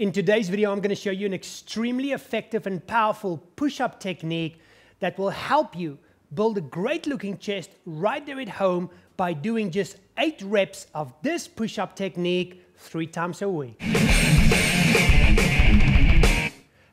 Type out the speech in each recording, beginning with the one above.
In today's video, I'm going to show you an extremely effective and powerful push-up technique that will help you build a great looking chest right there at home by doing just 8 reps of this push-up technique 3 times a week.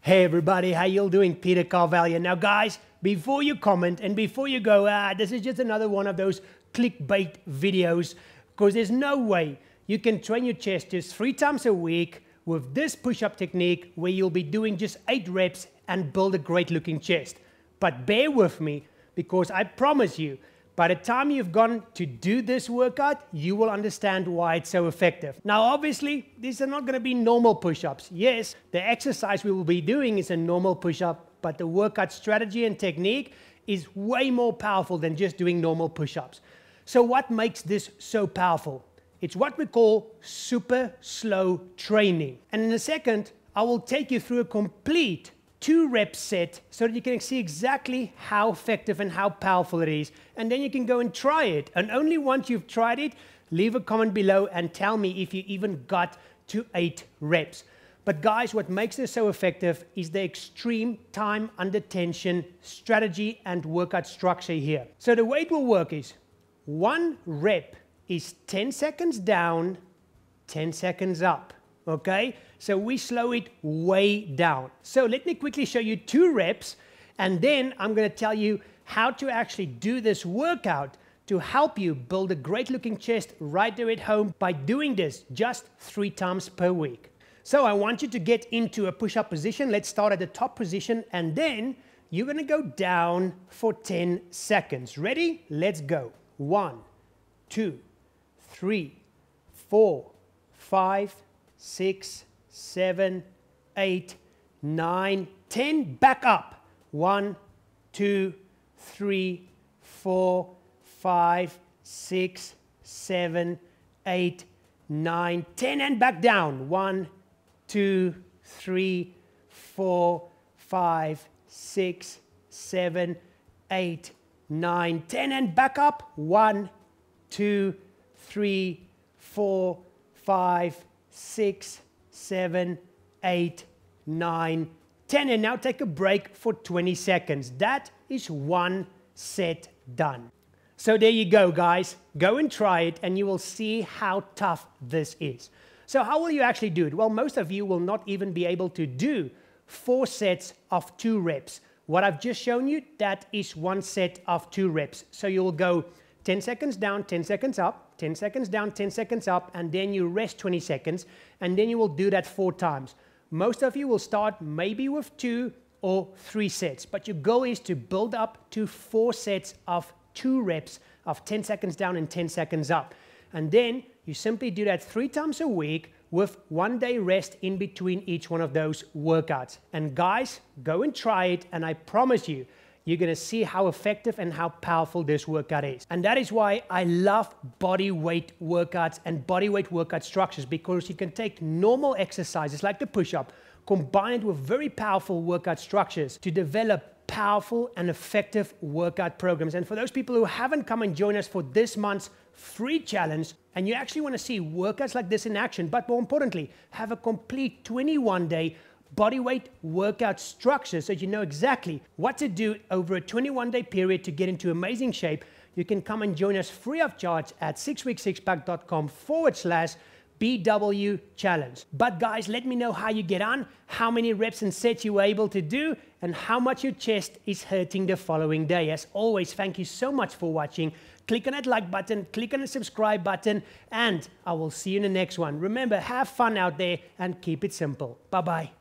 Hey everybody, how you all doing? Peter Carvell here. Now guys, before you comment and before you go, this is just another one of those clickbait videos, because there's no way you can train your chest just 3 times a week with this push-up technique where you'll be doing just 8 reps and build a great looking chest. But bear with me, because I promise you, by the time you've gone to do this workout, you will understand why it's so effective. Now obviously, these are not going to be normal push-ups. Yes, the exercise we will be doing is a normal push-up, but the workout strategy and technique is way more powerful than just doing normal push-ups. So what makes this so powerful? It's what we call super slow training. And in a second, I will take you through a complete 2-rep set so that you can see exactly how effective and how powerful it is. And then you can go and try it. And only once you've tried it, leave a comment below and tell me if you even got to 8 reps. But guys, what makes this so effective is the extreme time under tension strategy and workout structure here. So the way it will work is 1 rep is 10 seconds down, 10 seconds up, okay? So we slow it way down. So let me quickly show you 2 reps, and then I'm gonna tell you how to actually do this workout to help you build a great looking chest right there at home by doing this just 3 times per week. So I want you to get into a push-up position. Let's start at the top position, and then you're gonna go down for 10 seconds. Ready? Let's go. 1, 2, 3, 4, 5, 6, 7, 8, 9, 10. Back up. 1, 2, 3, 4, 5, 6, 7, 8, 9, 10. And back down. 1, 2, 3, 4, 5, 6, 7, 8, 9, 10. And back up. 1, 2, 3, 4, 5, 6, 7, 8, 9, 10. And now take a break for 20 seconds. That is 1 set done. So there you go, guys. Go and try it, and you will see how tough this is. So how will you actually do it? Well, most of you will not even be able to do 4 sets of 2 reps. What I've just shown you, that is 1 set of 2 reps. So you'll go 10 seconds down, 10 seconds up, 10 seconds down, 10 seconds up, and then you rest 20 seconds, and then you will do that 4 times. Most of you will start maybe with 2 or 3 sets, but your goal is to build up to 4 sets of 2 reps of 10 seconds down and 10 seconds up. And then you simply do that 3 times a week with 1 day rest in between each one of those workouts. And guys, go and try it, and I promise you, you're going to see how effective and how powerful this workout is. And that is why I love body weight workouts and body weight workout structures, because you can take normal exercises like the push-up, combine it with very powerful workout structures to develop powerful and effective workout programs. And for those people who haven't come and joined us for this month's free challenge, and you actually want to see workouts like this in action, but more importantly, have a complete 21-day bodyweight workout structure so you know exactly what to do over a 21-day period to get into amazing shape, you can come and join us free of charge at sixweeksixpack.com/BW challenge. But guys, let me know how you get on, how many reps and sets you were able to do, and how much your chest is hurting the following day. As always, thank you so much for watching. Click on that like button, click on the subscribe button, and I will see you in the next one. Remember, have fun out there and keep it simple. Bye-bye.